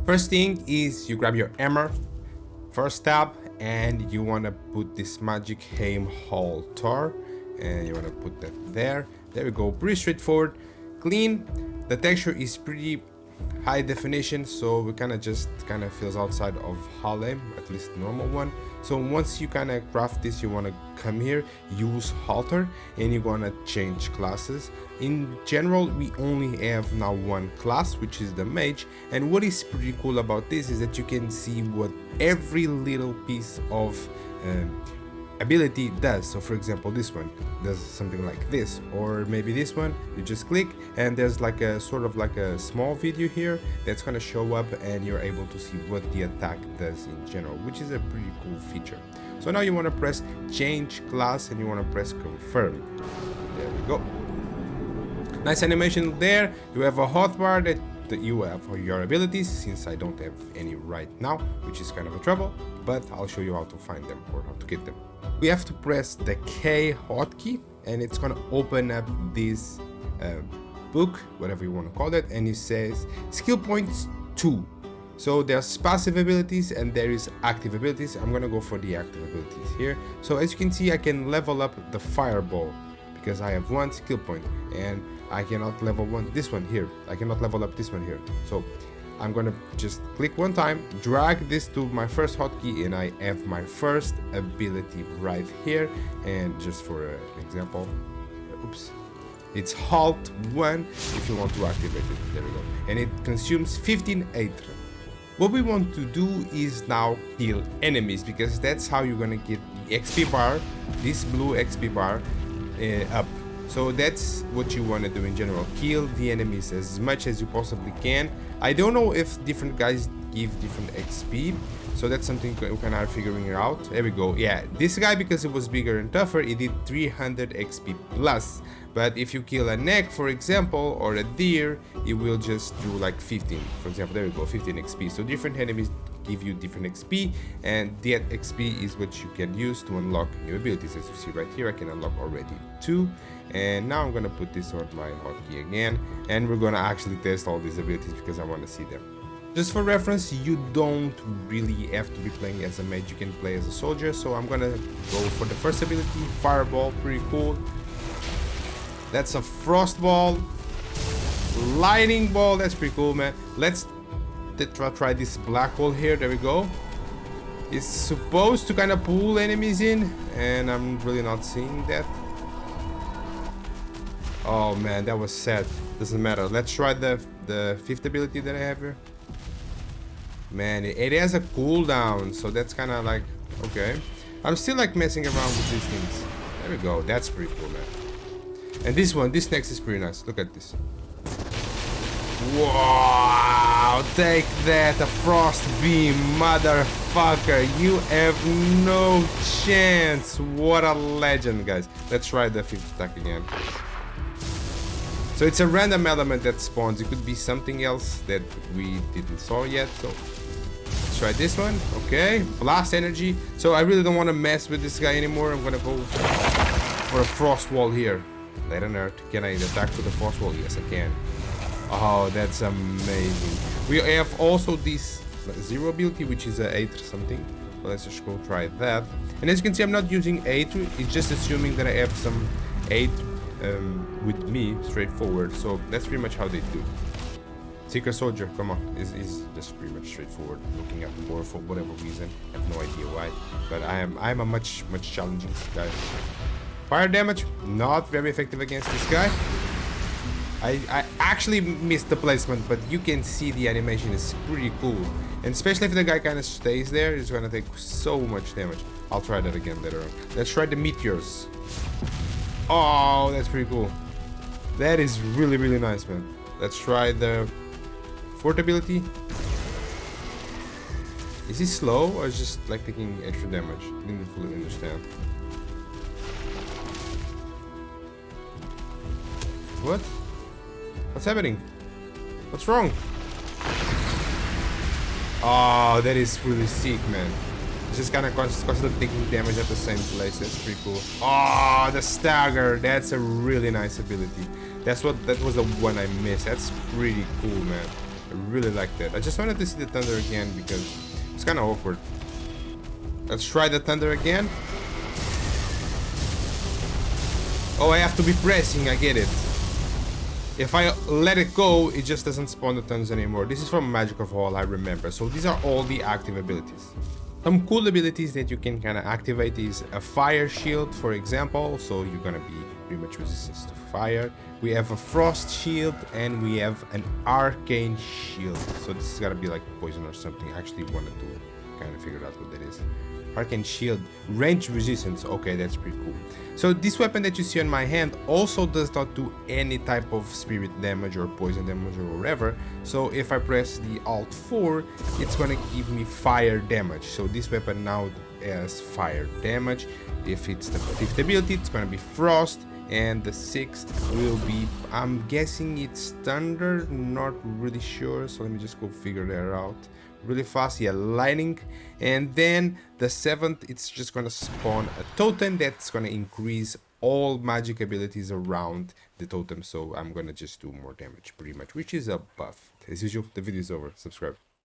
First thing is you grab your hammer, first tab, and you want to put this Magicheim Altar, and you want to put that there. There we go, pretty straightforward, clean. The texture is pretty high definition, so it kind of feels outside of Valheim, at least the normal one. So once you kind of craft this, you want to come here, use Altar, and you're gonna change classes. In general, we only have now one class, which is the mage, and what is pretty cool about this is that you can see what every little piece of ability does. So for example, this one does something like this, or maybe this one, you just click and there's like a sort of like a small video here that's gonna show up, and you're able to see what the attack does in general, which is a pretty cool feature. So now you want to press change class and you want to press confirm. There we go. Nice animation there. You have a hotbar that you have for your abilities, since I don't have any right now, which is kind of a trouble, but I'll show you how to find them or how to get them. We have to press the K hotkey and it's gonna open up this book, whatever you want to call it, and it says skill points 2. So there's passive abilities and there is active abilities. I'm gonna go for the active abilities here. So as you can see, I can level up the fireball because I have 1 skill point, and I cannot level this one here. I cannot level up this one here. So I'm gonna just click one time, drag this to my first hotkey, and I have my first ability right here. And just for an example, oops, it's halt 1 if you want to activate it. There we go. And it consumes 15 Aether. What we want to do is now kill enemies, because that's how you're gonna get the XP bar, this blue XP bar, up. So that's what you want to do in general, kill the enemies as much as you possibly can. I don't know if different guys give different XP, so that's something we can start figuring it out. There we go. Yeah, this guy, because it was bigger and tougher, it did 300 XP plus, but if you kill a neck, for example, or a deer, it will just do like 15, for example. There we go, 15 XP. So different enemies give you different XP, and that XP is what you can use to unlock new abilities. As you see right here, I can unlock already 2, and now I'm gonna put this on my hotkey again, and we're gonna actually test all these abilities because I want to see them. Just for reference, you don't really have to be playing as a mage, you can play as a soldier. So I'm gonna go for the first ability, fireball, pretty cool. That's a frost ball, lightning ball, that's pretty cool, man. Let's try this black hole here. There we go. It's supposed to kind of pull enemies in, and I'm really not seeing that. Oh man, that was sad. Doesn't matter. Let's try the 5th ability that I have here. Man, it has a cooldown, so that's kind of like, okay. I'm still like messing around with these things. There we go. That's pretty cool, man. And this one, this next is pretty nice. Look at this. Wow, take that, a frost beam, motherfucker. You have no chance. What a legend, guys. Let's try the 5th attack again. So it's a random element that spawns. It could be something else that we didn't saw yet. So let's try this one. Okay, blast energy. So I really don't want to mess with this guy anymore. I'm gonna go for a frost wall here. Let on earth. Can I attack with the frost wall? Yes, I can. Oh, that's amazing. We have also this 0 ability, which is a 8 or something. So let's just go try that. And as you can see, I'm not using 8. It's just assuming that I have some 8 with me, straightforward. So that's pretty much how they do. Seeker Soldier, come on, is just pretty much straightforward. Looking at the board for whatever reason, I have no idea why, but I'm a much challenging guy. Fire damage, not very effective against this guy. I actually missed the placement, but you can see the animation is pretty cool, and especially if the guy kind of stays there, he's gonna take so much damage. I'll try that again later on. Let's try the meteors. Oh, that's pretty cool. That is really nice, man. Let's try the 4th ability. Is he slow or is just like taking extra damage? I didn't fully understand. What? What's happening? What's wrong? Oh, that is really sick, man. It's just kind of constantly taking damage at the same place. That's pretty cool. Oh, the stagger. That's a really nice ability. That was the one I missed. That's pretty cool, man. I really like that. I just wanted to see the thunder again because it's kind of awkward. Let's try the thunder again. Oh, I have to be pressing, I get it. If I let it go, it just doesn't spawn the thunders anymore. This is from Magic Overhaul, I remember. So these are all the active abilities. Some cool abilities that you can kind of activate is a fire shield, for example. So you're gonna be pretty much resistant to fire. We have a frost shield and we have an arcane shield. So this is gonna be like poison or something. I actually wanted to kind of figure out what that is. Arcane shield, range resistance. Okay, that's pretty cool. So this weapon that you see on my hand also does not do any type of spirit damage or poison damage or whatever. So if I press the Alt 4, it's gonna give me fire damage. So this weapon now has fire damage. If it's the 5th ability, it's gonna be frost, and the 6th will be, I'm guessing it's thunder, not really sure. So let me just go figure that out really fast. Yeah, lightning. And then the 7th, it's just gonna spawn a totem that's gonna increase all magic abilities around the totem. So I'm gonna just do more damage pretty much, which is a buff. As usual, the video is over. Subscribe.